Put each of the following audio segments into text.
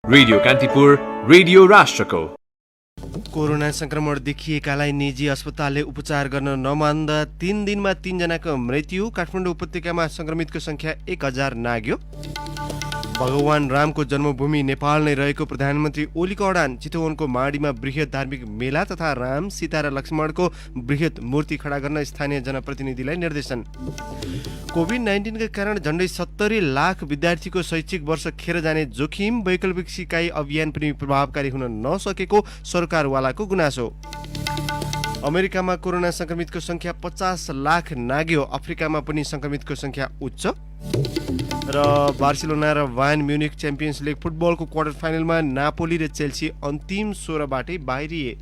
Radio Kantipur, radio राष्ट्रको। Corona संक्रमण देखिएकालाई निजी अस्पतालले उपचार गर्न नमान्दा 3 दिनमा 3 जनाको मृत्यु। काठमाडौँ उपत्यकामा संक्रमितको संख्या 1000 नाग्यो। भगवान रामको जन्मभूमि नेपाल नै रहेको प्रधानमन्त्री ओलीको अडान। चितवनको माडीमा बृहत धार्मिक मेला तथा राम, सीता र लक्ष्मणको बृहत मूर्ति खडा गर्न स्थानीय जनप्रतिनिधिलाई निर्देशन। कोभिड-19 का कारण झण्डै 70 लाख विद्यार्थीको शैक्षिक वर्ष खेर जाने जोखिम। वैकल्पिक सिकाइ अभियान पनि प्रभावकारी हुन नसकेको सरकारवालाको गुनासो। अमेरिकामा कोरोना संक्रमितको संख्या 50 लाख नाग्यो। अफ्रिकामा पनि संक्रमितको संख्या उच्च। र बार्सिलोना र बायर्न म्युनिख च्याम्पियन्स लिग फुटबलको क्वार्टर फाइनलमा नापोली र चेल्सी अन्तिम 16बाटै बाहिरिए।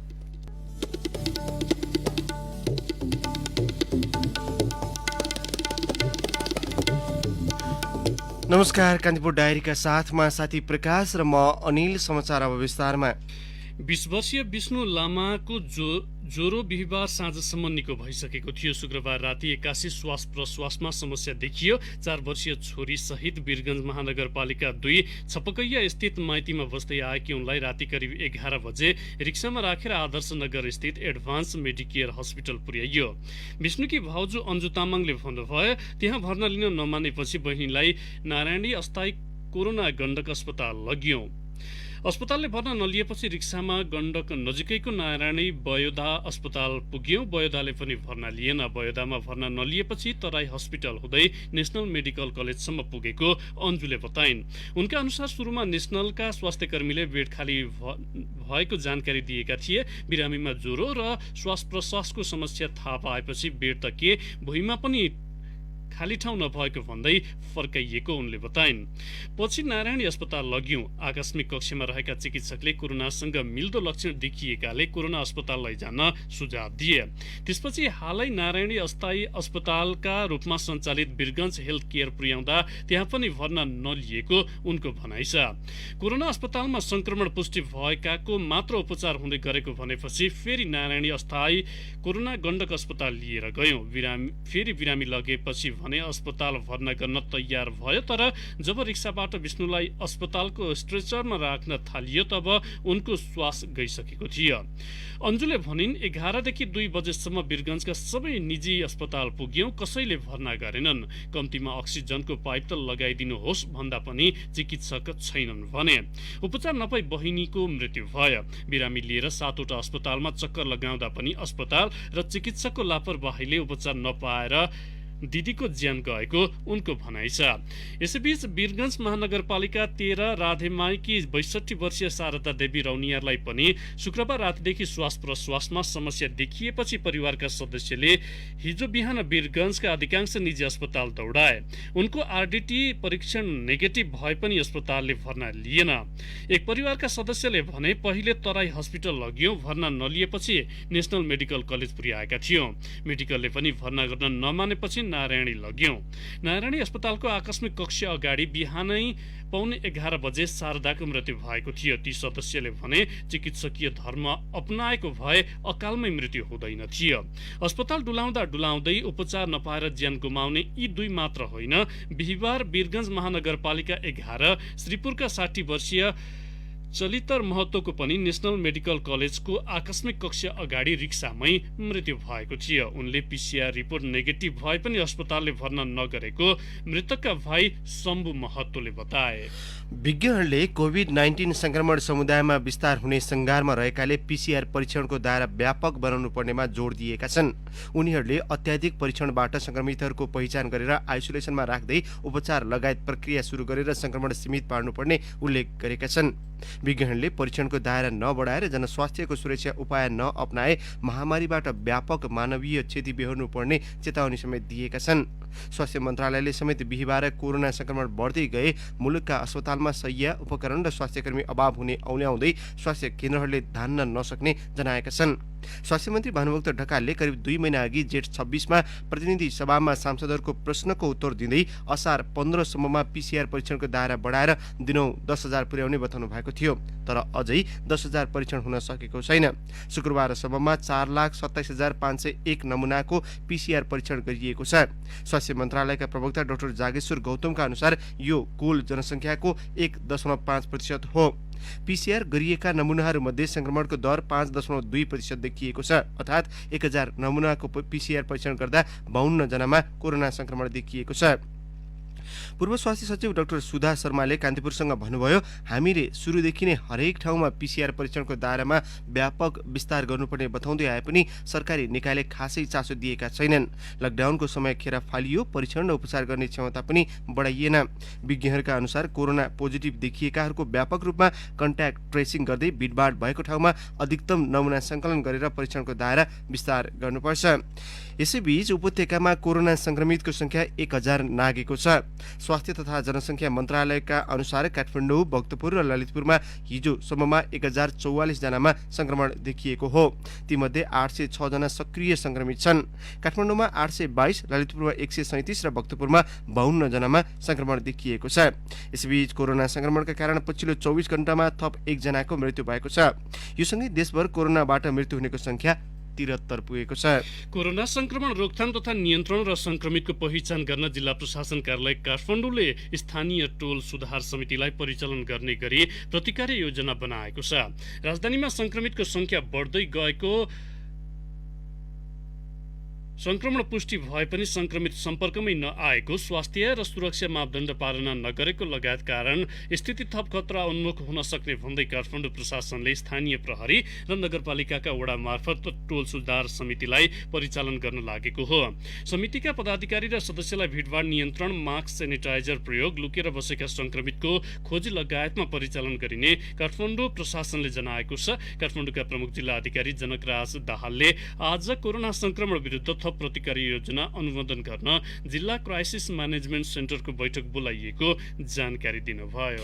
नमस्कार, कान्तिपुर डायरीका साथमा साथी प्रकाश र म अनिल। समाचार अब विस्तारमा। 20 वर्षीय विष्णु लामाको ज्वरो बिहिबार साँझसम्म निको भइसकेको थियो। शुक्रबार राति 81 श्वास प्रश्वासमा समस्या देखियो। 4 वर्षीय छोरी सहित वीरगञ्ज महानगरपालिका 2 छपकैया स्थित माइतीमा बस्दै आएकी उनलाई राति करिब 11 बजे रिक्सामा राखेर आदर्श नगर स्थित एडभान्स मेडिकेयर हस्पिटल पुर्याइयो। विष्णुकी भाउजू अन्जु तामाङले भन्नुभयो, त्यहाँ भर्ना लिन नमानेपछि बहिनीलाई नारायणी अस्थायी कोरोना गण्डक अस्पताल लगियो। अस्पतालले भर्ना नलिएपछि रिक्सामा गण्डक नजिकैको नारायणी बयोदा अस्पताल पुग्यौं। बयोदाले पनि भर्ना लिएन। बयोदामा भर्ना नलिएपछि तराई हस्पिटल हुँदै नेशनल मेडिकल कलेजसम्म पुगेको अन्जुले बताइन्। उनका अनुसार सुरुमा नेशनलका स्वास्थ्यकर्मीले बेड खाली भएको जानकारी दिएका थिए। बिरामीमा ज्वरो र श्वास प्रश्वासको समस्या थाहा पाएपछि बेड त के भुइँमा पनि खाली ठाउँ नभएको भन्दै फर्काइएको उनले बताइन्। पछि नारायणी अस्पताल लग्यौं। आकस्मिक कक्षमा रहेका चिकित्सकले कोरोनासँग मिल्दो लक्षण देखिएकाले कोरोना अस्पताल लैजान सुझाव दिए। त्यसपछि हालै नारायणी अस्थायी अस्पतालका रूपमा सञ्चालित वीरगञ्ज हेल्थ केयर पुर्याउँदा त्यहाँ पनि भर्ना नलिएको उनको भनाइ छ। कोरोना अस्पतालमा संक्रमण पुष्टि भएकाको मात्र उपचार हुँदै गरेको भनेपछि फेरि नारायणी अस्थायी कोरोना गण्डक अस्पताल लिएर गयौं। फेरि बिरामी लगेपछि भने अस्पताल भर्ना गर्न तयार भयो। तर जब रिक्साबाट विष्णुलाई अस्पतालको स्ट्रेचरमा राख्न थालियो तब उनको श्वास गइसकेको थियो। अन्जुले भनिन्, 11 देखि 2 बजेसम्म वीरगञ्जका सबै निजी अस्पताल पुग्यौं। कसैले भर्ना गरेनन्। कम्तीमा अक्सिजनको पाइप त लगाइदिनुहोस् भन्दा पनि चिकित्सक छैनन् भने। उपचार नपाई बहिनीको मृत्यु भयो। बिरामी लिएर 7वटा अस्पतालमा चक्कर लगाउँदा पनि अस्पताल र चिकित्सकको लापरवाहीले उपचार नपाएर दिदीको ज्यान गएको उनको भनाइ छ। यसैबीच वीरगञ्ज महानगरपालिका 13 राधेमाईकी 62 वर्षीय शारदा देवी रौनियारलाई पनि शुक्रबार रातिदेखि श्वास प्रश्वासमा समस्या देखिएपछि परिवारका सदस्यले हिजो बिहान वीरगञ्जका अधिकांश निजी अस्पताल दौडाए। उनको आरडीटी परीक्षण नेगेटिभ भए पनि अस्पतालले भर्ना लिएन। एक परिवारका सदस्यले भने, पहिले तराई हस्पिटल लग्यौं, भर्ना नलिएपछि नेशनल मेडिकल कलेज पुर्याएका थियौं। मेडिकलले पनि भर्ना गर्न नमानेपछि नारायणी लग्यौं। नारायणी अस्पतालको आकस्मिक कक्ष अगाडि बिहानै 11:15 बजे शारदाको मृत्यु भएको थियो। ती सदस्यले भने, चिकित्सकीय धर्म अपनाएको भए अकालमै मृत्यु हुँदैन थियो। अस्पताल डुलाउँदै उपचार नपाएर ज्यान गुमाउने यी 2 मात्र होइन। बिहिबार वीरगञ्ज महानगरपालिका 11 श्रीपुरका 60 वर्षीय चलितर महतोको पनि नेशनल मेडिकल कलेजको आकस्मिक कक्ष अगाडि रिक्सामै मृत्यु भएको थियो। उनले पीसीआर रिपोर्ट नेगेटिभ भए पनि अस्पतालले भर्ना नगरेको मृतकका भाइ शम्भु महतोले बताए। विज्ञहरूले कोभिड-19 संक्रमण समुदायमा विस्तार हुने सङ्घारमा रहेकाले पीसीआर परीक्षणको दायरा व्यापक बनाउनु पर्नेमा जोड दिएका छन्। उनीहरूले अत्याधिक परीक्षणबाट संक्रमितहरूको पहिचान गरेर आइसोलेसनमा राख्दै उपचार लगायत प्रक्रिया सुरु गरेर संक्रमण सीमित पार्नुपर्ने उल्लेख गरेका छन्। विज्ञहरूले परीक्षणको दायरा नबढाएर जनस्वास्थ्यको सुरक्षा उपाय नअपनाए महामारीबाट व्यापक मानवीय क्षति बेहोर्नु पर्ने चेतावनी समेत दिएका छन्। स्वास्थ्य मन्त्रालयले समेत बिहिबार कोरोना संक्रमण बढ्दै गए मुलुकका अस्पतालमा शय्या, उपकरण र स्वास्थ्यकर्मी अभाव हुने औल्याउँदै स्वास्थ्य केन्द्रहरूले धान्न नसक्ने जनाएका छन्। स्वास्थ्य मन्त्री भानुभक्त ढकालले करिब 2 महिना अघि जेठ 26मा प्रतिनिधि सभामा सांसदहरूको प्रश्नको उत्तर दिँदै असार 15 सम्ममा पीसीआर परीक्षणको दायरा बढाएर दिनौं 10,000 पुर्याउने बताउनु भएको थियो। तर अझै 10,000 परीक्षण हुन सकेको छैन। शुक्रबारसम्ममा 4,27,501 नमुनाको पीसीआर परीक्षण गरिएको छ। स्वास्थ्य मन्त्रालयका प्रवक्ता डाक्टर जागेश्वर गौतमका अनुसार यो कुल जनसङ्ख्याको 1.5% हो। पीसीआर गरिएका नमुनाहरूमध्ये संक्रमणको दर 5.2% देखिएको छ, अर्थात् 1000 नमुनाको पीसीआर परीक्षण गर्दा 52 जनामा कोरोना संक्रमण देखिएको छ। पूर्व स्वास्थ्य सचिव डाक्टर सुधा शर्माले कान्तिपुरसँग भन्नुभयो, हामीले सुरुदेखि नै हरेक ठाउँमा पीसीआर परीक्षणको दायरामा व्यापक विस्तार गर्नुपर्ने बताउँदै आए पनि सरकारी निकायले खासै चासो दिएका छैनन्। लकडाउनको समय खेर फालियो, परीक्षण र उपचार गर्ने क्षमता पनि बढाइएन। विज्ञहरूका अनुसार कोरोना पोजिटिभ देखिएकाहरूको व्यापक रूपमा कन्ट्याक्ट ट्रेसिङ गर्दै भिडभाड भएको ठाउँमा अधिकतम नमुना सङ्कलन गरेर परीक्षणको दायरा विस्तार गर्नुपर्छ। यसैबीच उपत्यकामा कोरोना संक्रमितको संख्या 1000 नागेको छ। स्वास्थ्य तथा जनसङ्ख्या मन्त्रालयका अनुसार काठमाडौँ, भक्तपुर र ललितपुरमा हिजोसम्ममा 1044 जनामा संक्रमण देखिएको हो। तीमध्ये 806 जना सक्रिय संक्रमित छन्। काठमाडौँमा 822, ललितपुरमा 137 र भक्तपुरमा 52 जनामा संक्रमण देखिएको छ। यसैबीच कोरोना संक्रमणका कारण पछिल्लो 24 घण्टामा थप 1 जनाको मृत्यु भएको छ। यो सँगै देशभर कोरोनाबाट मृत्यु हुनेको संख्या 73 पुगेको छ। कोरोना संक्रमण रोकथाम तथा नियन्त्रण र संक्रमितको पहिचान गर्न जिल्ला प्रशासन कार्यालय काठमाडौँले स्थानीय टोल सुधार समितिलाई परिचालन गर्ने गरी प्रतिकार योजना बनाएको छ। राजधानीमा संक्रमितको संख्या बढ्दै गएको, संक्रमण पुष्टि भए पनि संक्रमित सम्पर्कमै नआएको, स्वास्थ्य र सुरक्षा मापदण्ड पालना नगरेको लगायत कारण स्थिति थप खतरा उन्मुख हुन सक्ने भन्दै काठमाडौँ प्रशासनले स्थानीय प्रहरी र नगरपालिकाका वडा मार्फत टोल सुधार समितिलाई परिचालन गर्न लागेको हो। समितिका पदाधिकारी र सदस्यलाई भिडभाड नियन्त्रण, मास्क, सेनिटाइजर प्रयोग, लुकेर बसेका संक्रमितको खोजी लगायतमा परिचालन गरिने काठमाडौँ प्रशासनले जनाएको छ। काठमाडौँका प्रमुख जिल्ला अधिकारी जनकराज दाहालले आज कोरोना संक्रमण विरुद्ध प्रतिकार योजना अनुमोदन गर्न जिल्ला क्राइसिस म्यानेजमेन्ट सेन्टरको बैठक बोलाइएको जानकारी दिनुभयो।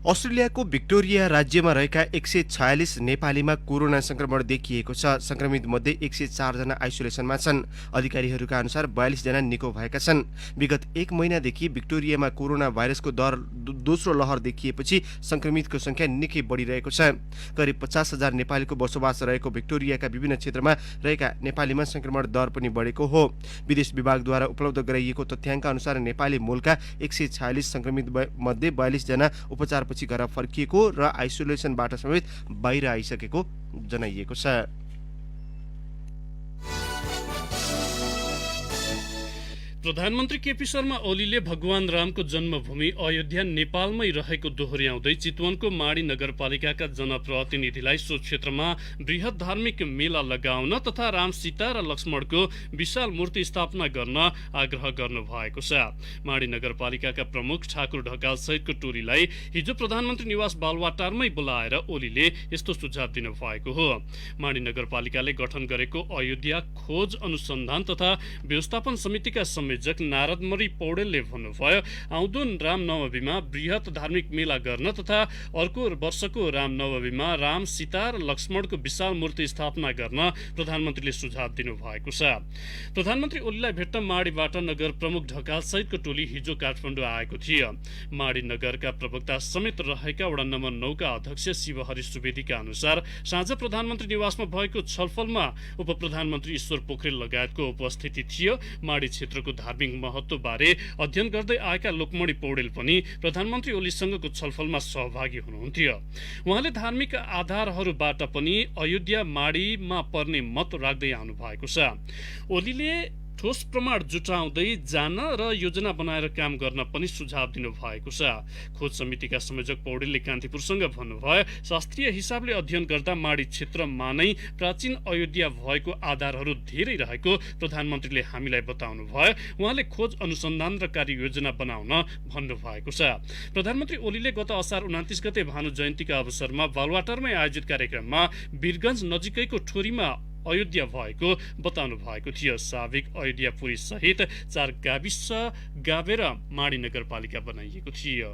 अस्ट्रेलियाको भिक्टोरिया राज्यमा रहेका 146 नेपालीमा कोरोना संक्रमण देखिएको छ। संक्रमित मध्ये 104 जना आइसोलेसनमा छन्। अधिकारीहरूका अनुसार 42 जना निको भएका छन्। विगत 1 महिनादेखि भिक्टोरियामा कोरोना भाइरसको दोस्रो लहर देखिएपछि संक्रमितको संख्या निकै बढिरहेको छ। करिब 50,000 नेपालीको बसोबास रहेको भिक्टोरियाका विभिन्न क्षेत्रमा रहेका नेपालीमा संक्रमण दर पनि बढेको हो। विदेश विभागद्वारा उपलब्ध गराइएको तथ्याङ्क अनुसार नेपाली मूलका 146 संक्रमित मध्ये 42 जना उपचार पछि घर फर्किएको र आइसोलेसनबाट समेत बाहिर आइसकेको जनाइएको छ। प्रधानमन्त्री केपी शर्मा ओलीले भगवान रामको जन्मभूमि अयोध्या नेपालमै रहेको दोहोर्याउँदै चितवनको माडी नगरपालिकाका जनप्रतिनिधिलाई सो क्षेत्रमा बृहत धार्मिक मेला लगाउन तथा राम, सीता र लक्ष्मणको विशाल मूर्ति स्थापना गर्न आग्रह गर्नु भएको छ। माडी नगरपालिकाका प्रमुख ठाकुर ढकाल सहितको टोलीलाई हिजो प्रधानमन्त्री निवास बालुवाटारमै बोलाएर ओलीले यस्तो सुझाव दिनु भएको हो। माडी नगरपालिकाले गठन गरेको अयोध्या खोज अनुसन्धान तथा व्यवस्थापन समितिका संयोजक नारदमणि पौडेलले भन्नुभयो, आउँदो रामनवमीमा बृहत धार्मिक मेला गर्न तथा अर्को वर्षको रामनवमीमा राम, सीता र लक्ष्मणको विशाल मूर्ति स्थापना गर्न प्रधानमन्त्रीले सुझाव दिनुभएको छ। प्रधानमन्त्री ओलीलाई भेट्न माडीबाट नगर प्रमुख ढकाल सहितको टोली हिजो काठमाडौँ आएको थियो। माडी नगरका प्रवक्ता समेत रहेका वडा नम्बर 9 का अध्यक्ष शिवहरि सुवेदीका अनुसार साँझ प्रधानमन्त्री निवासमा भएको छलफलमा उपप्रधानमन्त्री ईश्वर पोखरेल लगायतको उपस्थिति थियो। माडी क्षेत्रको धार्मिक महत्व बारे अध्ययन गर्दै आएका लोकमणि पौडेल पनि प्रधानमन्त्री ओलीसँगको छलफलमा सहभागी हुनुहुन्थ्यो। उहाँले धार्मिक आधारहरूबाट पनि अयोध्या माडीमा पर्ने मत राख्दै आउनु भएको छ। ओलीले ठोस प्रमाण जुटाउँदै जान र योजना बनाएर काम गर्न पनि सुझाव दिनु भएको छ। खोज समितिका संयोजक पौडेलले कान्तिपुरसँग भन्नुभयो, शास्त्रीय हिसाबले अध्ययन गर्दा माडी क्षेत्रमा नै प्राचीन अयोध्या भएको आधारहरू धेरै रहेको प्रधानमन्त्रीले हामीलाई बताउनु भयो। उहाँले खोज अनुसन्धान र कार्ययोजना बनाउन भन्नुभएको छ। प्रधानमन्त्री ओलीले गत असार 29 गते भानु जयन्तीका अवसरमा बालुवाटारमै आयोजित कार्यक्रममा वीरगञ्ज नजिकैको ठोरीमा अयोध्या भएको बताउनु भएको थियो। साविक अयोध्यापुरी सहित 4 गाविस गावेर माडी नगरपालिका बनाइएको थियो।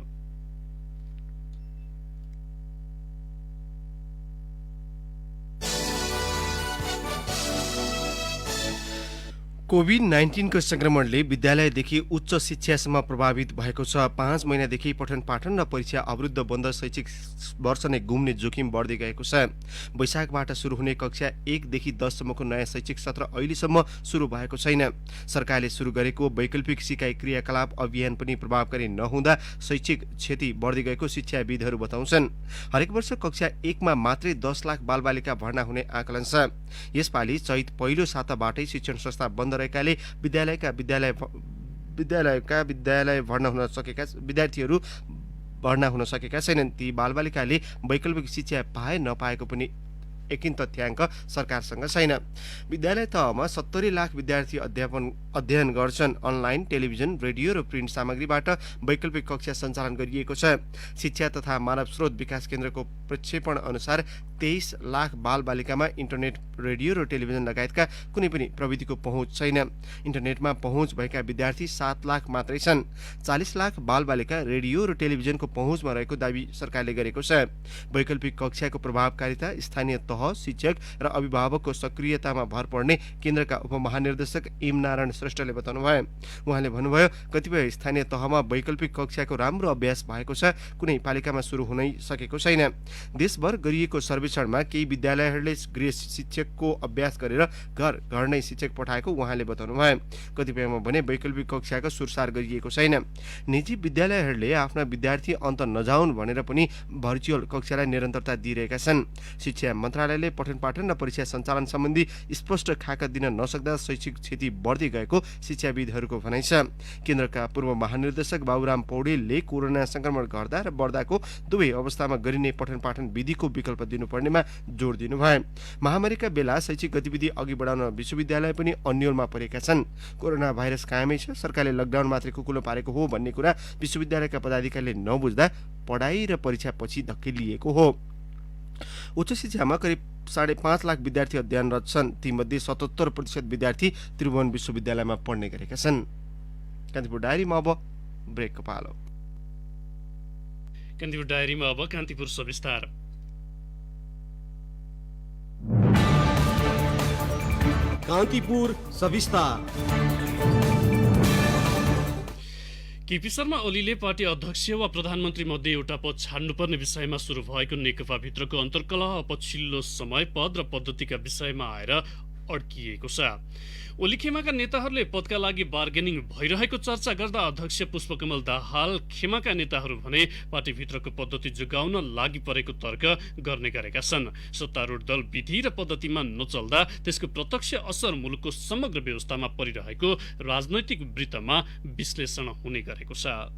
कोभिड-19 संक्रमणले विद्यालयदेखि उच्च शिक्षासम्म प्रभावित भएको छ। 5 महिनादेखि पठन पाठन र परीक्षा अवरुद्ध बन्द शैक्षिक वर्ष नै गुम्ने जोखिम बढ्दै गएको छ। वैशाखबाट सुरु हुने कक्षा 1 देखि 10 सम्मको नयाँ शैक्षिक सत्र अहिलेसम्म सुरु भएको छैन। सरकारले सुरु गरेको वैकल्पिक सिकाइ क्रियाकलाप अभियान पनि प्रभावकारी नहुँदा शैक्षिक क्षति बढ्दै गएको शिक्षाविदहरू बताउँछन्। हरेक वर्ष कक्षा 1 मा मात्रै 10 लाख बालबालिका भर्ना हुने आकलन छ। यसपालि चैत पहिलो साताबाटै शिक्षण संस्था बन्द रहेकाले विद्यालय भर्ना हुन सकेका विद्यार्थीहरू भर्ना हुन सकेका छैनन्। ती बालबालिकाले वैकल्पिक शिक्षा पाए नपाएको पनि एकिन तथ्याङ्क सरकारसँग छैन। विद्यालय तहमा 70 लाख विद्यार्थी अध्ययन गर्छन्। अनलाइन, टेलिभिजन, रेडियो र प्रिन्ट सामग्रीबाट वैकल्पिक कक्षा सञ्चालन गरिएको छ। शिक्षा तथा मानव स्रोत विकास केन्द्रको प्रक्षेपण अनुसार 23 लाख बालबालिकामा इन्टरनेट, रेडियो र टेलिभिजन लगायतका कुनै पनि प्रविधिको पहुँच छैन। इन्टरनेटमा पहुँच भएका विद्यार्थी 7 लाख मात्रै छन्। 40 लाख बालबालिका रेडियो र टेलिभिजनको पहुँचमा रहेको दावी सरकारले गरेको छ। वैकल्पिक कक्षाको प्रभावकारिता स्थानीय तह, शिक्षक र अभिभावकको सक्रियतामा भर पर्ने केन्द्रका उपमहानिर्देशक एम नारायण श्रेष्ठले बताउनुभयो। उहाँले भन्नुभयो, कतिपय स्थानीय तहमा वैकल्पिक कक्षाको राम्रो अभ्यास भएको छ, कुनै पालिकामा सुरु हुनै सकेको छैन। देशभर गरिएको सर्वेक्षणमा केही विद्यालयहरूले गृह शिक्षकको अभ्यास गरेर घर नै शिक्षक पठाएको उहाँले बताउनुभयो। कतिपयमा भने वैकल्पिक कक्षाको सुरसार गरिएको छैन। निजी विद्यालयहरूले आफ्ना विद्यार्थी अन्त नजाउन् भनेर पनि भर्चुअल कक्षालाई निरन्तरता दिइरहेका छन्। शिक्षा मन्त्रालयले पठन पाठन र परीक्षा सञ्चालन सम्बन्धी स्पष्ट खाका दिन नसक्दा शैक्षिक क्षति बढ्दै गएको शिक्षाविदहरूको भनाइ छ। केन्द्रका पूर्व महानिर्देशक बाबुराम पौडेलले कोरोना संक्रमण घट्दा र बढ्दाको दुवै अवस्थामा गरिने पठन पाठन विधिको विकल्प दिनुपर्नेमा जोड दिनुभयो। महामारीका बेला शैक्षिक गतिविधि अघि बढाउन विश्वविद्यालय पनि अन्योलमा परेका छन्। कोरोना भाइरस कायमै छ, सरकारले लकडाउन मात्रै कुकुलो पारेको हो भन्ने कुरा विश्वविद्यालयका पदाधिकारीले नबुझ्दा पढाइ र परीक्षा पछि धकेलिएको हो। उच्च शिक्षामा करिब 5.5 लाख विद्यार्थी अध्ययनरत छन्। तीमध्ये 77% विद्यार्थी त्रिभुवन विश्वविद्यालयमा पढ्ने गरेका छन्। कान्तिपुर डायरीमा अब ब्रेकको पालो। कान्तिपुर डायरीमा अब कान्तिपुर सविस्तार। कान्तिपुर सविस्तार। केपी शर्मा ओलीले पार्टी अध्यक्ष वा प्रधानमन्त्री मध्ये एउटा पद छाड्नुपर्ने विषयमा सुरु भएको नेकपाभित्रको अन्तर्कलह पछिल्लो समय पद र पद्धतिका विषयमा आएर अड्किएको छ। ओली खेमाका नेताहरूले पदका लागि बार्गेनिङ भइरहेको चर्चा गर्दा अध्यक्ष पुष्पकमल दाहाल खेमाका नेताहरू भने पार्टीभित्रको पद्धति जोगाउन लागि परेको तर्क गर्ने गरेका छन्। सत्तारूढ दल विधि र पद्धतिमा नचल्दा त्यसको प्रत्यक्ष असर मुलुकको समग्र व्यवस्थामा परिरहेको राजनैतिक वृत्तमा विश्लेषण हुने गरेको छ।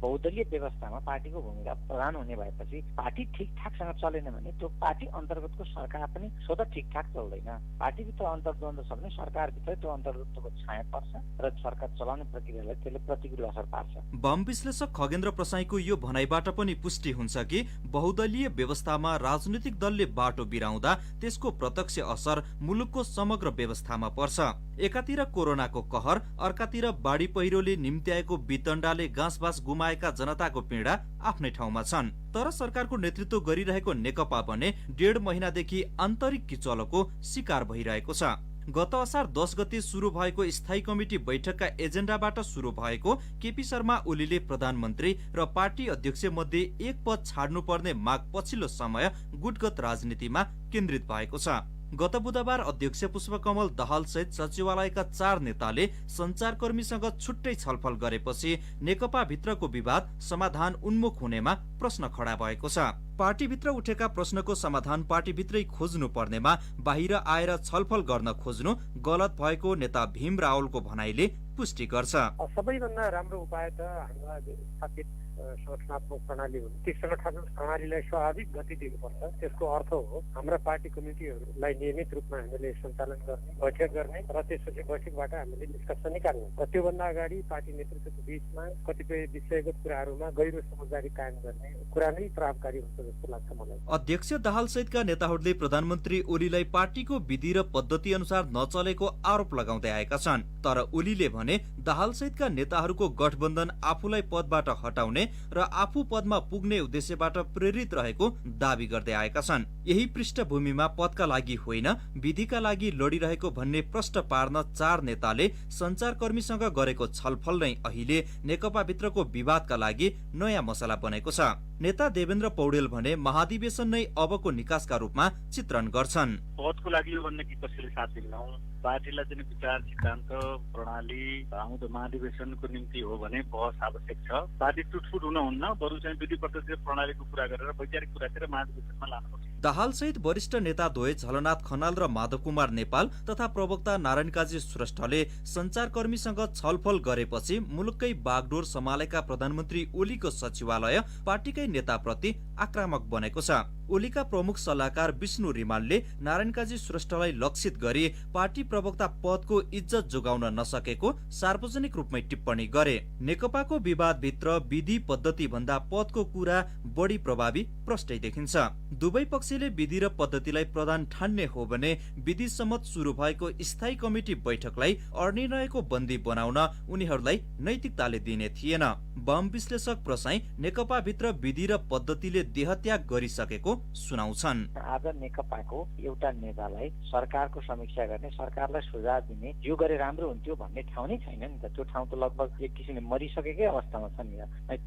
बहुदलीय व्यवस्थामा पार्टीको भूमिका प्रधान हुने भएपछि पार्टी ठिकठाकसँग चलेन भने त्यो पार्टी अन्तर्गतको सरकार पनि स्वतः ठिकठाक चल्दैन। पार्टीभित्र अन्तर्द्वन्द्व छ भने सरकारभित्र त्यो अन्तर्द्वन्द्वको छाया पर्छ र सरकार चलाउने प्रक्रियालाई त्यसले प्रतिकूल असर पार्छ। बम विश्लेषक खगेन्द्र प्रसाईको यो भनाइबाट पनि पुष्टि हुन्छ कि बहुदलीय व्यवस्थामा राजनीतिक दलले बाटो बिराउँदा त्यसको प्रत्यक्ष असर मुलुकको समग्र व्यवस्थामा पर्छ। एकातिर कोरोनाको कहर, अर्कातिर बाढी पहिरोले निम्त्याएको वितण्डाले गाँसबास गुमाएका जनताको पीडा आफ्नै ठाउँमा छन्। तर सरकारको नेतृत्व गरिरहेको नेकपा भने 1.5 महिनादेखि आन्तरिक किचलोको शिकार भइरहेको छ। गत असार 10 गते सुरु भएको स्थायी कमिटी बैठकका एजेन्डाबाट सुरु भएको केपी शर्मा ओलीले प्रधानमन्त्री र पार्टी अध्यक्ष मध्ये एक पद छाड्नुपर्ने माग पछिल्लो समय गुटगत राजनीतिमा केन्द्रित भएको छ। गत बुधबार अध्यक्ष पुष्पकमल दाहाल सहित सचिवालयका 4 नेताले सञ्चारकर्मीसँग छुट्टै छलफल गरेपछि नेकपा भित्रको विवाद समाधान उन्मुख हुनेमा प्रश्न खडा भएको छ। पार्टीभित्र उठेका प्रश्नको समाधान पार्टीभित्रै खोज्नु पर्नेमा बाहिर आएर छलफल गर्न खोज्नु गलत भएको नेता भीम रावलको भनाइले पुष्टि गर्छ। सबैभन्दा राम्रो उपाय त हाम्रा स्थापित संगठनात्मक प्रणाली हो। ती संगठनात्मक प्रणालीलाई स्वाभाविक गति दिनुपर्छ। त्यसको अर्थ हो हाम्रा पार्टी कमिटीहरूलाई नियमित रूपमा हामीले सञ्चालन गर्ने, बैठक गर्ने र त्यसपछि बैठकबाट हामीले निष्कर्ष निकाल्ने र त्योभन्दा अगाडि पार्टी नेतृत्वको बीचमा कतिपय विषयगत कुराहरूमा गहिरो समझदारी कायम गर्ने कुरा नै प्रभावकारी हुन्छ जस्तो लाग्छ मलाई। अध्यक्ष दाहाल सहितका नेताहरूले प्रधानमन्त्री ओलीलाई पार्टीको विधि र पद्धति अनुसार नचलेको आरोप लगाउँदै आएका छन्। तर ओलीले भने दाहाल सहितका नेताहरूको गठबन्धन आफूलाई पदबाट हटाउने र आफू पदमा पुग्ने उद्देश्यबाट प्रेरित रहेको दावी गर्दै आएका छन्। यही पृष्ठभूमिमा पदका लागि होइन विधिका लागि लडिरहेको भन्ने प्रश्न पार्न 4 नेताले सञ्चारकर्मीसँग गरेको छलफल नै अहिले नेकपा भित्रको विवादका लागि नयाँ मसला बनेको छ। नेता देवेन्द्र पौडेल भने महाधिवेशन नै अबको निकासका रूपमा चित्रण गर्छन्। पदको लागि हो भन्ने कि कसैले साथ दिनौं, पार्टीलाई चाहिँ विचार सिद्धान्त प्रणाली आउँदो महाधिवेशनको निम्ति हो भने बहस आवश्यक छ। पार्टी टुटफुट हुनुहुन्न, बरु चाहिँ विधि पद्धति प्रणालीको कुरा गरेर वैचारिक कुरा गरेर महाधिवेशनमा लानुपर्छ। दाहाल सहित वरिष्ठ नेता द्वय झलनाथ खनाल र माधव कुमार नेपाल तथा प्रवक्ता नारायण काजी श्रेष्ठले सञ्चारकर्मीसँग छलफल गरेपछि मुलुककै बागडोर सम्हालेका प्रधानमन्त्री ओलीको सचिवालय पार्टीकै नेताप्रति आक्रामक बनेको छ। ओलीका प्रमुख सल्लाहकार विष्णु रिमालले नारायण काजी श्रेष्ठलाई लक्षित गरी पार्टी प्रवक्ता पदको इज्जत जोगाउन नसकेको सार्वजनिक रूपमै टिप्पणी गरे। नेकपाको विवादभित्र विधि पद्धति भन्दा पदको कुरा बढी प्रभावी प्रष्टै देखिन्छ। दुवै पक्षले विधि र पद्धतिलाई प्रधान ठान्ने हो भने विधि सम्मत सुरु भएको स्थायी कमिटी बैठकलाई अनिर्णयको बन्दी बनाउन उनीहरूलाई नैतिकताले दिने थिएन। वाम विश्लेषक प्रसाई नेकपा भित्र विधि र पद्धतिले देहत्याग गरिसकेको सुनाउँछन्। आज नेकपाको एउटा नेतालाई सरकारको समीक्षा गर्ने, सरकारलाई सुझाव दिने, यो गरे राम्रो हुन्थ्यो भन्ने ठाउँ नै छैन नि त। त्यो ठाउँ त लगभग एक किसिमले मरिसकेकै अवस्थामा छ नि।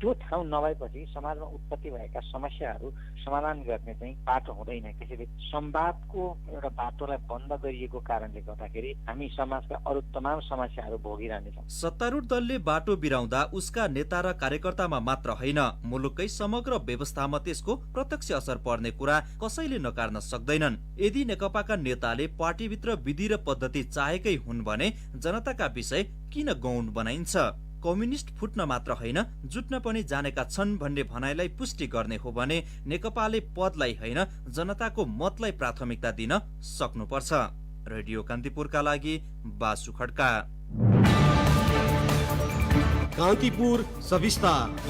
त्यो ठाउँ नभएपछि समाजमा उत्पत्ति भएका समस्याहरू समाधान गर्ने चाहिँ बाटो हुँदैन। त्यसैले संवादको एउटा बाटोलाई बन्द गरिएको कारणले गर्दाखेरि हामी समाजका अरू तमाम समस्याहरू भोगिरहनेछौँ। सत्तारूढ दलले बाटो बिराउँदा उसका नेता र कार्यकर्तामा मात्र होइन, मुलुककै समग्र व्यवस्थामा त्यसको प्रत्यक्ष असर पर्ने कुरा कसैले नकार्न सक्दैनन्। यदि नेकपाका नेताले पार्टीभित्र विधि र पद्धति चाहेकै हुन् भने जनताका विषय किन गौण बनाइन्छ? कम्युनिस्ट फुट्न मात्र होइन जुट्न पनि जानेका छन् भन्ने भनाइलाई पुष्टि गर्ने हो भने नेकपाले पदलाई होइन जनताको मतलाई प्राथमिकता दिन सक्नुपर्छ। रेडियो कान्तिपुरका लागि बासु खड्का। कान्तिपुर सविस्तार।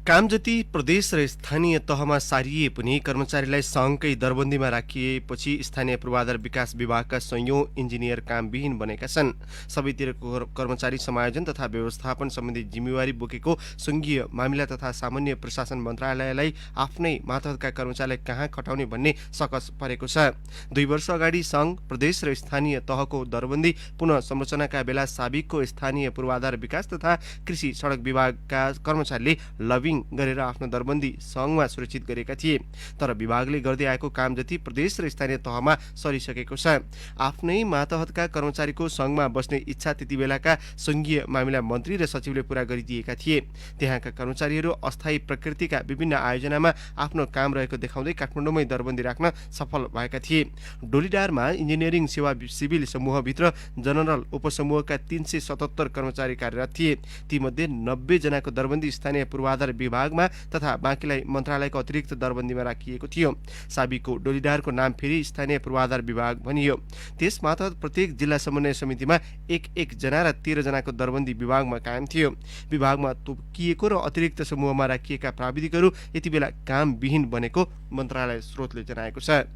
काम जति प्रदेश र स्थानीय तहमा सारिए पनि कर्मचारीलाई सङ्घकै दरबन्दीमा राखिएपछि स्थानीय पूर्वाधार विकास विभागका संयौं इन्जिनियर कामविहीन बनेका छन्। सबैतिरको कर्मचारी समायोजन तथा व्यवस्थापन सम्बन्धी जिम्मेवारी बोकेको संघीय मामिला तथा सामान्य प्रशासन मन्त्रालयलाई आफ्नै मातहतका कर्मचारीलाई कहाँ खटाउने भन्ने सकस परेको छ। 2 वर्ष अगाडि सङ्घ, प्रदेश र स्थानीय तहको दरबन्दी पुनः संरचनाका बेला साबिकको स्थानीय पूर्वाधार विकास तथा कृषि सडक विभागका कर्मचारीले लबिङ गरेर आफ्नो दरबन्दी सङ्घमा सुरक्षित गरेका थिए। तर विभागले गर्दै आएको काम जति प्रदेश र स्थानीय तहमा सरिसकेको छ। आफ्नै मातहतका कर्मचारीको सङ्घमा बस्ने इच्छा त्यति बेलाका संघीय मामिला मन्त्री र सचिवले पूरा गरिदिएका थिए। त्यहाँका कर्मचारीहरू अस्थायी प्रकृतिका विभिन्न आयोजनामा आफ्नो काम रहेको देखाउँदै काठमाडौँमै दरबन्दी राख्न सफल भएका थिए। डोलीडारमा इन्जिनियरिङ सेवा सिभिल समूहभित्र जनरल उपसमूहका 377 कर्मचारी कार्यरत थिए। तीमध्ये 90 जनाको दरबन्दी स्थानीय पूर्वाधार विभागमा तथा बाँकीलाई मन्त्रालयको अतिरिक्त दरबन्दीमा राखिएको थियो। साबिकको डोलीडारको नाम फेरि स्थानीय पूर्वाधार विभाग भनियो। त्यस मातहत प्रत्येक जिल्ला समन्वय समितिमा 1-1 जना र 13 जनाको दरबन्दी विभागमा कायम थियो। विभागमा तोकिएको र अतिरिक्त समूहमा राखिएका प्राविधिकहरू यति बेला कामविहीन बनेको मन्त्रालय स्रोतले जनाएको छ।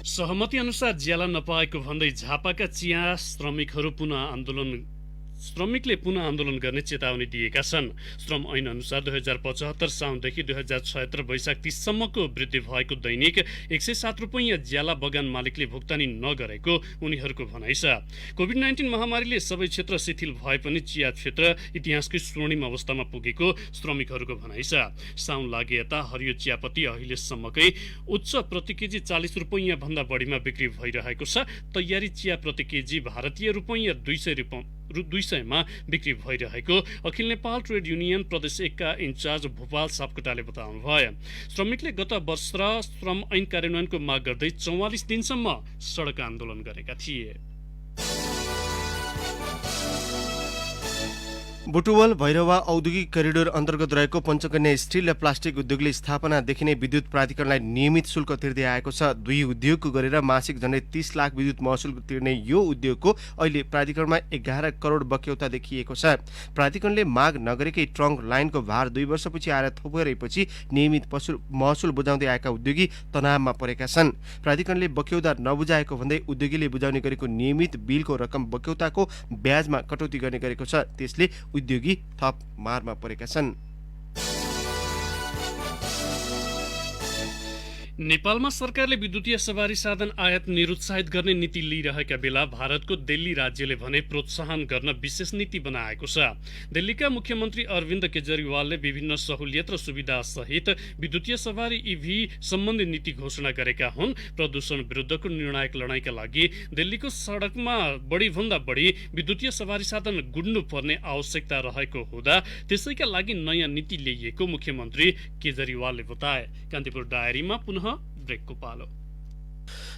सहमति अनुसार ज्याला नपाएको भन्दै झापाका चिया श्रमिकले पुनः आन्दोलन गर्ने चेतावनी दिएका छन्। श्रम ऐन अनुसार 2075 साउनदेखि 2076 वैशाख 30 सम्मको वृद्धि भएको दैनिक 107 रुपैयाँ ज्याला बगान मालिकले भुक्तानी नगरेको उनीहरूको भनाइ छ। कोभिड-19 महामारीले सबै क्षेत्र शिथिल भए पनि चिया क्षेत्र इतिहासकै स्वर्णिम अवस्थामा पुगेको श्रमिकहरूको भनाइ छ। साउन लागे यता हरियो चियापत्ती अहिलेसम्मकै उच्च प्रति केजी 40 रुपैयाँ भन्दा बढीमा बिक्री भइरहेको छ। तयारी चिया प्रति केजी भारतीय रुपैयाँ 200 मा बिक्री भइरहेको अखिल नेपाल ट्रेड युनियन प्रदेश 1 का इन्चार्ज भोपाल सापकोटाले बताउनु भयो। श्रमिकले गत वर्ष श्रम ऐन कार्यान्वयनको माग गर्दै 44 दिनसम्म सडक आन्दोलन गरेका थिए। बुटुवल भैरवा औद्योगिक करिडोर अन्तर्गत रहेको पञ्चकन्या स्टिल र प्लास्टिक उद्योगले स्थापनादेखि नै विद्युत प्राधिकरणलाई नियमित शुल्क तिर्दै आएको छ। दुई उद्योगको गरेर मासिक झन्डै 30 लाख विद्युत महसुल तिर्ने यो उद्योगको अहिले प्राधिकरणमा 11 करोड बक्यौता देखिएको छ। प्राधिकरणले माग नगरेकै ट्रङ्क लाइनको भार 2 वर्षपछि आएर थोपरेपछि नियमित महसुल बुझाउँदै आएका उद्योगी तनावमा परेका छन्। प्राधिकरणले बक्यौता नबुझाएको भन्दै उद्योगीले बुझाउने गरेको नियमित बिलको रकम बक्यौताको ब्याजमा कटौती गर्ने गरेको छ। त्यसले उद्योगी थप मारमा परेका छन्। नेपालमा सरकारले विद्युतीय सवारी साधन आयात निरुत्साहित गर्ने नीति लिइरहेका बेला भारतको दिल्ली राज्यले भने प्रोत्साहन गर्न विशेष नीति बनाएको छ। दिल्लीका मुख्यमन्त्री अरविन्द केजरीवालले विभिन्न सहुलियत र सुविधा सहित विद्युतीय सवारी इभी सम्बन्धी नीति घोषणा गरेका हुन्। प्रदूषण विरुद्धको निर्णायक लडाईँका लागि दिल्लीको सडकमा बढीभन्दा बढी विद्युतीय सवारी साधन गुड्नुपर्ने आवश्यकता रहेको हुँदा त्यसैका लागि नयाँ नीति ल्याइएको मुख्यमन्त्री केजरीवालले बताए। कान्तिपुर डायरीमा पुनः ब्रेकको पालो।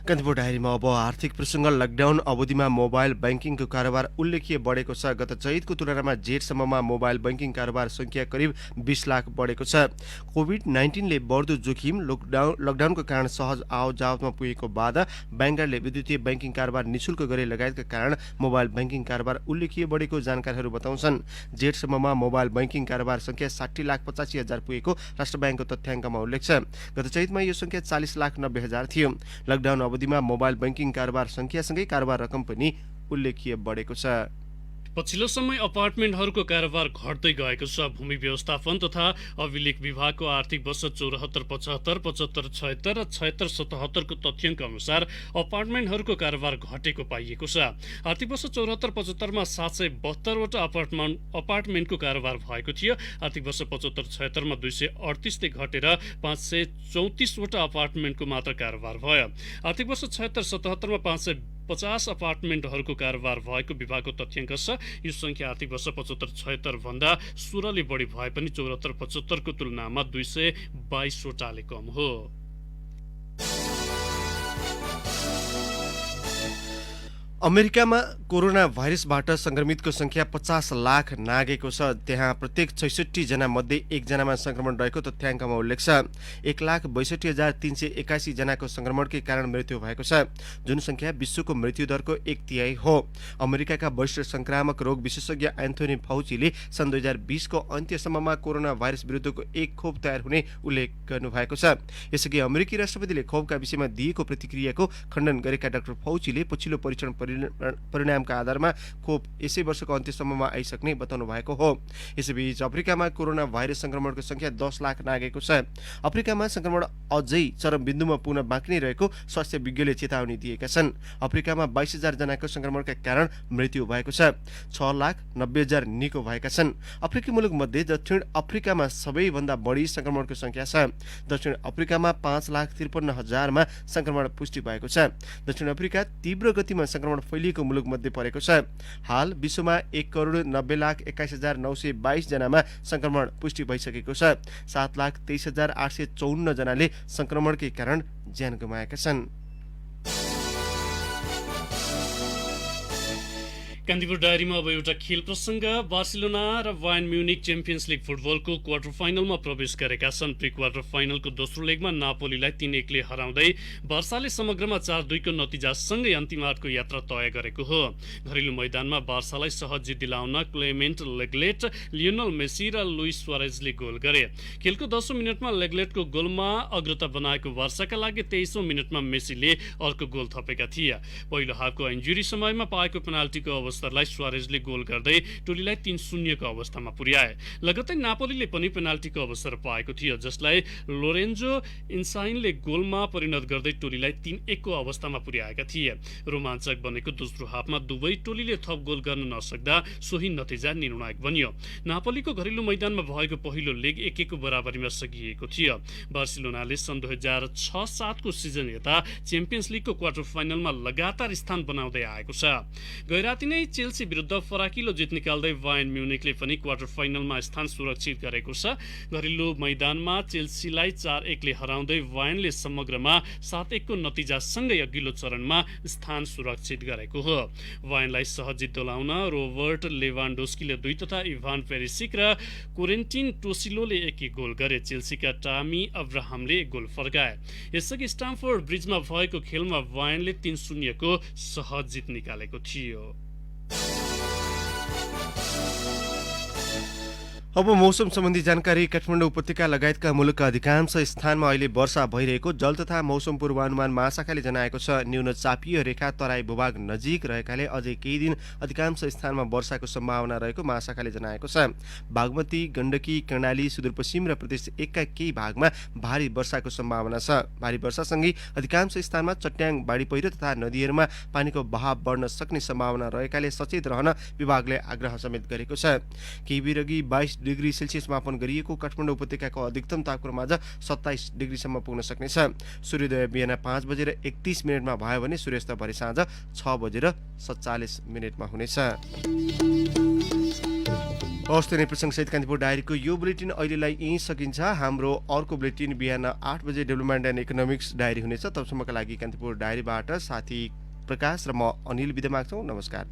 कान्तिपुर डायरीमा अब आर्थिक प्रसङ्ग। लकडाउन अवधिमा मोबाइल ब्याङ्किङको कारोबार उल्लेख्य बढेको छ। गत चैतको तुलनामा जेठसम्ममा मोबाइल ब्याङ्किङ कारोबार सङ्ख्या करिब 20 लाख बढेको छ। कोभिड-19 ले बढ्दो जोखिम, लकडाउनको कारण सहज आवजावतमा पुगेको बाधा, ब्याङ्करले विद्युतीय ब्याङ्किङ कारोबार निशुल्क गरे लगायतका कारण मोबाइल ब्याङ्किङ कारोबार उल्लेख्य बढेको जानकारीहरू बताउँछन्। जेठसम्ममा मोबाइल ब्याङ्किङ कारोबार सङ्ख्या 60,85,000 पुगेको राष्ट्र ब्याङ्कको तथ्याङ्कमा उल्लेख छ। गत चैतमा यो सङ्ख्या 40,90,000 थियो। लकडाउन अवधिमा मोबाइल ब्याङ्किङ कारोबार सङ्ख्यासँगै कारोबार रकम पनि उल्लेख्य बढेको छ। पछिल्लो समय अपार्टमेन्टहरूको कारोबार घट्दै गएको छ। भूमि व्यवस्थापन तथा अभिलेख विभागको आर्थिक वर्ष 74-75, 75-76 र 76-77 को तथ्याङ्क अनुसार अपार्टमेन्टहरूको कारोबार घटेको पाइएको छ। आर्थिक वर्ष 74-75 मा 772 वटा अपार्टमेन्टको कारोबार भएको थियो। आर्थिक वर्ष 75-76 मा 238 ले घटेर 534 वटा अपार्टमेन्टको मात्र कारोबार भयो। आर्थिक वर्ष 76-77 मा 550 अपार्टमेन्टहरूको कारोबार भएको विभागको तथ्याङ्क छ। यो संख्या आर्थिक वर्ष 75-76 भन्दा 16 ले बढी भए पनि 74-75 को तुलनामा 222 वटाले कम हो। अमेरिकामा कोरोना भाइरसबाट संक्रमितको संख्या 50 लाख नागेको छ। त्यहाँ प्रत्येक 66 जना मध्ये 1 जनामा संक्रमण रहेको तथ्याङ्कमा उल्लेख छ। 1,62,381 जनाको संक्रमणकै कारण मृत्यु भएको छ, जुन संख्या विश्वको मृत्युदरको 1/3 हो। अमेरिकाका वरिष्ठ संक्रामक रोग विशेषज्ञ एन्थोनी फाउचीले सन् 2020 को अन्त्यसम्ममा कोरोना भाइरस विरुद्धको एक खोप तयार हुने उल्लेख गर्नुभएको छ। यसअघि अमेरिकी राष्ट्रपतिले खोपका विषयमा दिएको प्रतिक्रियाको खण्डन गरेका डाक्टर फाउचीले पछिल्लो परीक्षण परिणामका आधारमा खोप यसै वर्षको अन्त्यसम्ममा आइसक्ने बताउनु भएको हो। यसैबीच अफ्रिकामा कोरोना भाइरस संक्रमणको संख्या 10 लाख नागेको छ। अफ्रिकामा संक्रमण अझै चरम बिन्दुमा पुग्न बाँकी नै रहेको स्वास्थ्य विज्ञले चेतावनी दिएका छन्। अफ्रिकामा 22,000 जनाको संक्रमणका कारण मृत्यु भएको छ। 6,90,000 निको भएका छन्। अफ्रिकी मुलुक मध्ये दक्षिण अफ्रिकामा सबैभन्दा बढी संक्रमणको संख्या छ। दक्षिण अफ्रिकामा 5,53,000 मा संक्रमण पुष्टि भएको छ। दक्षिण अफ्रिका तीव्र गतिमा संक्रमण फैलिएको मुलुक मध्ये परेको छ। हाल विश्वमा 1,21,21,922 जनामा संक्रमण पुष्टि भइसकेको छ। 7,23,854 जनाले संक्रमणकै कारण ज्यान गुमाएका छन्। कान्तिपुर डायरीमा अब एउटा खेल प्रसङ्ग। बार्सिलोना र बायर्न म्युनिक च्याम्पियन्स लिग फुटबलको क्वार्टर फाइनलमा प्रवेश गरेका छन्। प्री क्वार्टर फाइनलको दोस्रो लेगमा नापोलीलाई 3-1 ले हराउँदै बार्साले समग्रमा 4-2 को नतिजासँगै अन्तिम आठको यात्रा तय गरेको हो। घरेलु मैदानमा बार्सालाई सहज जित दिलाउन क्लेमेन्ट लेग्लेट, लियोनल मेसी र लुइस सुआरेजले गोल गरे। खेलको 10औं मिनेटमा लेग्लेटको गोलमा अग्रता बनाएको बार्साका लागि 23औं मिनेटमा मेसीले अर्को गोल थपेका थिए। पहिलो हाफको इन्जुरी समयमा पाएको पेनाल्टीको अवसरलाई सुआरेजले गोल गर्दै टोलीलाई 3-0 को अवस्थामा पुर्याए। लगत्तै नापोलीले पनि पेनाल्टीको अवसर पाएको थियो, जसलाई लोरेन्जो इन्साइनले गोलमा परिणत गर्दै टोलीलाई 3-1 को अवस्थामा पुर्याएका थिए। रोमाञ्चक बनेको दोस्रो हाफमा दुवै टोलीले थप गोल गर्न नसक्दा सोही नतिजा निर्णायक बन्यो। नापोलीको घरेलु मैदानमा भएको पहिलो लेग 1-1 को बराबरीमा सकिएको थियो। बार्सिलोनाले सन् 2006-07 को सिजन यता च्याम्पियन्स लिगको क्वार्टर फाइनलमा लगातार स्थान बनाउँदै आएको छ। गैराती नै चेल्सी विरुद्ध फराकिलो जित निकाल्दै बायर्न म्युनिकले पनि क्वार्टर फाइनलमा स्थान सुरक्षित गरेको छ। घरेलु मैदानमा चेल्सीलाई 4-1 ले हराउँदै बायर्नले समग्रमा 7-1 को नतिजासँगै अघिल्लो चरणमा स्थान सुरक्षित गरेको हो। बायर्नलाई सहज जित दिलाउन रोबर्ट लेभान्डोस्कीले 2 तथा इभान पेरिसिक र कोरेन्टिन टोसिलोले 1-1 गोल गरे। चेल्सीका टामी अब्राहमले 1 गोल फर्काए। यसअघि स्टामफोर्ड ब्रिजमा भएको खेलमा बायर्नले 3-0 को सहज जित निकालेको थियो। अब मौसम सम्बन्धी जानकारी। काठमाडौँ उपत्यका लगायतका मुलुकका अधिकांश स्थानमा अहिले वर्षा भइरहेको जल तथा मौसम पूर्वानुमान महाशाखाले जनाएको छ। न्यून चापीय रेखा तराई भूभाग नजिक रहेकाले अझै केही दिन अधिकांश स्थानमा वर्षाको सम्भावना रहेको महाशाखाले जनाएको छ। बागमती, गण्डकी, कर्णाली, सुदूरपश्चिम र प्रदेश 1 का केही भागमा भारी वर्षाको सम्भावना छ। भारी वर्षासँगै अधिकांश स्थानमा चट्याङ, बाढी पहिरो तथा नदीहरूमा पानीको बहाव बढ्न सक्ने सम्भावना रहेकाले सचेत रहन विभागले आग्रह समेत गरेको छ। केही बेरअघि 22 डिग्री सेल्सियस मापन गरिएको काठमाडौँ उपत्यकाको अधिकतम तापक्रम आज 27 डिग्रीसम्म पुग्न सक्नेछ। सूर्योदय बिहान 5:31 भयो भने सूर्यास्त भरे साँझ 6:47 हुनेछ। हवस् त, प्रसङ्गसहित कान्तिपुर डायरीको यो बुलेटिन अहिलेलाई यहीँ सकिन्छ। हाम्रो अर्को बुलेटिन बिहान 8 बजे डेभलपमेन्ट एन्ड इकोनोमिक्स डायरी हुनेछ। तबसम्मका लागि कान्तिपुर डायरीबाट साथी प्रकाश र म अनिल बिदा माग्छौँ। नमस्कार।